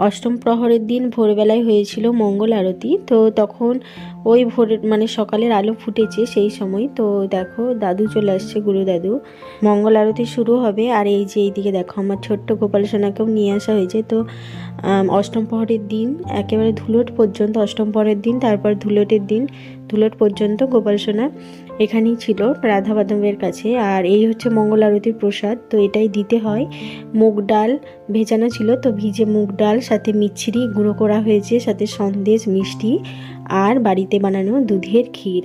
অষ্টম প্রহরের দিন ভোরবেলায় হয়েছিল মঙ্গল আরতি। তো তখন ওই ভোরের মানে সকালের আলো ফুটেছে সেই সময়। তো দেখো দাদু চলে আসছে, গুরু দাদু। মঙ্গল আরতি শুরু হবে। আর এই যে এইদিকে দেখো আমার ছোট্ট গোপাল সোনাকেও নিয়ে আসা হয়েছে। তো অষ্টম প্রহরের দিন একেবারে ধুলোট পর্যন্ত, অষ্টম প্রহরের দিন তারপর ধুলোটের দিন, ধুলোট পর্যন্ত গোপাল সোনা এখানেই ছিল রাধা মাধবের কাছে। আর এই হচ্ছে মঙ্গল আরতির প্রসাদ। তো এটাই দিতে হয়। মুগ ডাল ভেজানো ছিল, তো ভিজে মুগ ডাল সাথে মিছরি গুঁড়ো করা হয়েছে, সাথে সন্দেশ, মিষ্টি আর বাড়িতে বানানো দুধের ক্ষীর।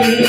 Hare